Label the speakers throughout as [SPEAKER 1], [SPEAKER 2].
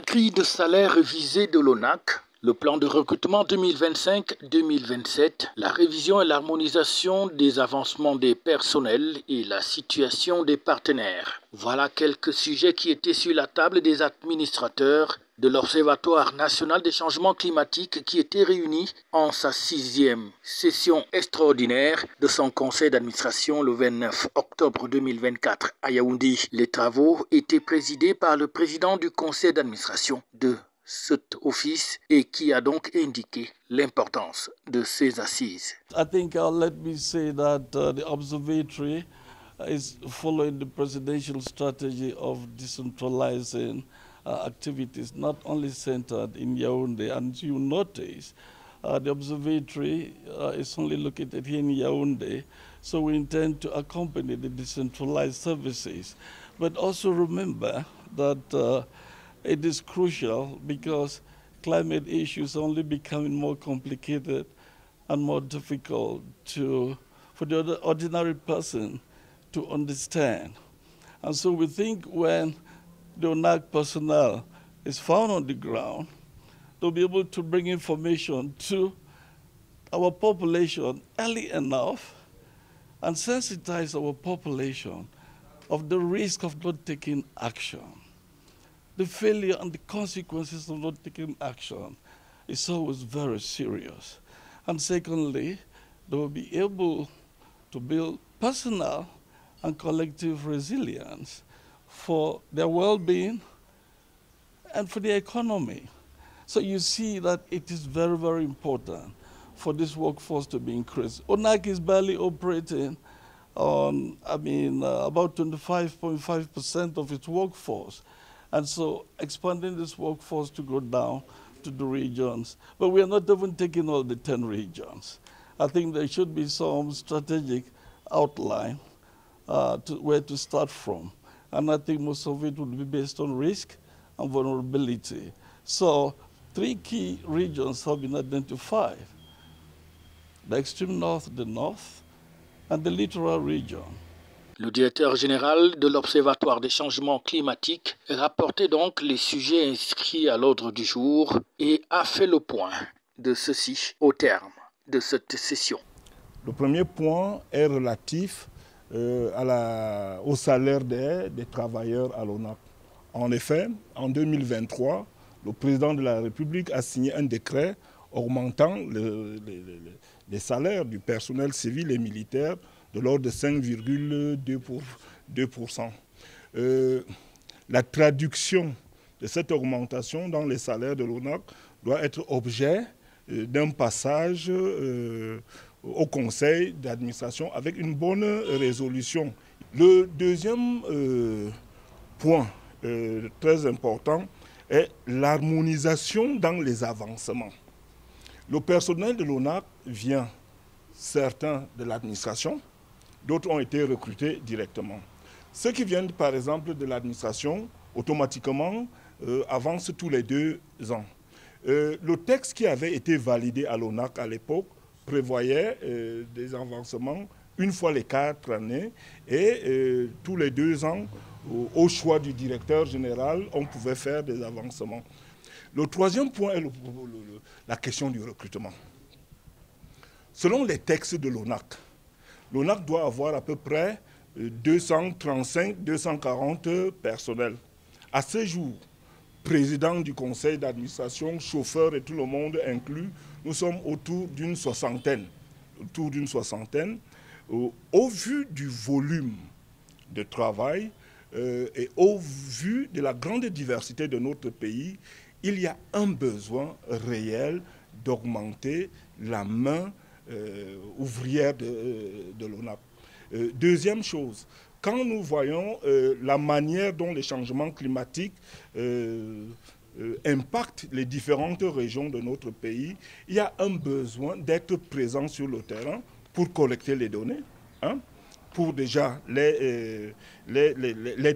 [SPEAKER 1] La grille de salaire révisée de l'ONAC, le plan de recrutement 2025-2027, la révision et l'harmonisation des avancements des personnels et la situation des partenaires. Voilà quelques sujets qui étaient sur la table des administrateurs de l'Observatoire national des changements climatiques qui était réuni en sa 6e session extraordinaire de son conseil d'administration le 29 octobre 2024 à Yaoundé. Les travaux étaient présidés par le président du conseil d'administration de cet office et qui a donc indiqué l'importance de ces assises.
[SPEAKER 2] I think let me say that the observatory is following the presidential strategy of decentralizing activities, not only centered in Yaoundé. And you notice the observatory is only located here in Yaoundé, so we intend to accompany the decentralized services. But also remember that it is crucial because climate issues are only becoming more complicated and more difficult for the ordinary person to understand. And so we think when the ONAC personnel is found on the ground, they'll be able to bring information to our population early enough and sensitize our population of the risk of not taking action. The failure and the consequences of not taking action is always very serious. And secondly, they will be able to build personal and collective resilience for their well-being and for their economy. So you see that it is very, very important for this workforce to be increased. ONAC is barely operating on, about 25.5% of its workforce. And so expanding this workforce to go down to the regions. But we are not even taking all the 10 regions. I think there should be some strategic outline where to start from. And I think most of it would be based on risk and vulnerability. So 3 key regions have been identified: the extreme north, the north, and the littoral region.
[SPEAKER 1] Le directeur général de l'Observatoire des changements climatiques rapportait donc les sujets inscrits à l'ordre du jour et a fait le point de ceci au terme de cette session.
[SPEAKER 3] Le premier point est relatif au salaire des travailleurs à l'ONAC. En effet, en 2023, le président de la République a signé un décret augmentant les salaires du personnel civil et militaire de l'ordre de 5,2%. La traduction de cette augmentation dans les salaires de l'ONAC doit être objet d'un passage au conseil d'administration avec une bonne résolution. Le deuxième point très important est l'harmonisation dans les avancements. Le personnel de l'ONAC vient, certains de l'administration, d'autres ont été recrutés directement. Ceux qui viennent, par exemple, de l'administration, automatiquement, avancent tous les 2 ans. Le texte qui avait été validé à l'ONAC à l'époque prévoyait des avancements une fois les 4 années et tous les 2 ans, au choix du directeur général, on pouvait faire des avancements. Le troisième point est la question du recrutement. Selon les textes de l'ONAC doit avoir à peu près 235-240 personnels. À ce jour, président du conseil d'administration, chauffeur et tout le monde inclus, nous sommes autour d'une soixantaine. Au vu du volume de travail et au vu de la grande diversité de notre pays, il y a un besoin réel d'augmenter la main ouvrière de l'ONAC. Deuxième chose, quand nous voyons la manière dont les changements climatiques impactent les différentes régions de notre pays, il y a un besoin d'être présent sur le terrain pour collecter les données, pour déjà les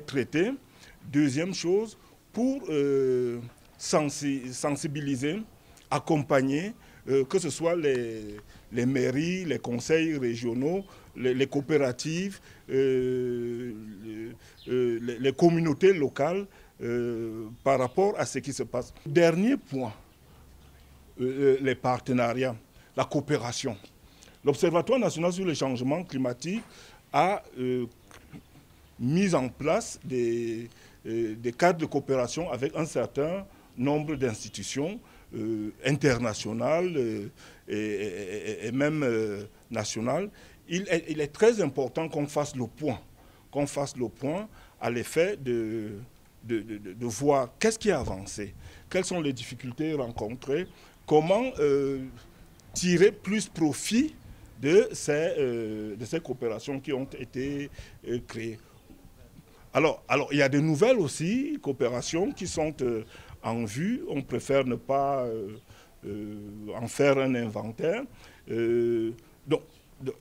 [SPEAKER 3] traiter. Deuxième chose, pour sensibiliser, accompagner, que ce soit les mairies, les conseils régionaux, les coopératives, les communautés locales par rapport à ce qui se passe. Dernier point, les partenariats, la coopération. L'Observatoire national sur le changement climatique a mis en place des cadres de coopération avec un certain nombre d'institutions internationales et même nationales. Il est très important qu'on fasse le point à l'effet de voir qu'est-ce qui a avancé, quelles sont les difficultés rencontrées, comment tirer plus profit de ces coopérations qui ont été créées. Alors, il y a de nouvelles aussi coopérations qui sont en vue. On préfère ne pas en faire un inventaire. Donc,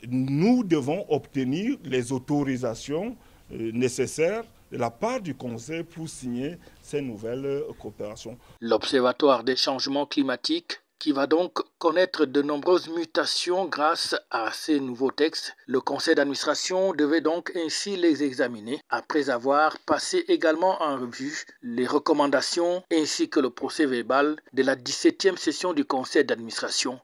[SPEAKER 3] nous devons obtenir les autorisations nécessaires de la part du Conseil pour signer ces nouvelles coopérations.
[SPEAKER 1] L'Observatoire des changements climatiques qui va donc connaître de nombreuses mutations grâce à ces nouveaux textes. Le conseil d'administration devait donc ainsi les examiner après avoir passé également en revue les recommandations ainsi que le procès-verbal de la 17e session du conseil d'administration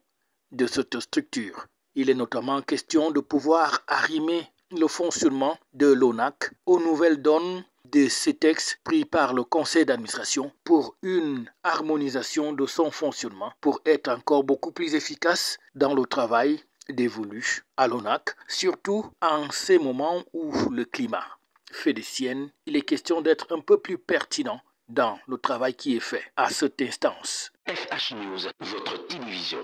[SPEAKER 1] de cette structure. Il est notamment question de pouvoir arrimer le fonctionnement de l'ONAC aux nouvelles donnes de ces textes pris par le conseil d'administration pour une harmonisation de son fonctionnement pour être encore beaucoup plus efficace dans le travail dévolu à l'ONAC, surtout en ces moments où le climat fait des siennes. Il est question d'être un peu plus pertinent dans le travail qui est fait à cette instance.
[SPEAKER 4] FH News, votre télévision.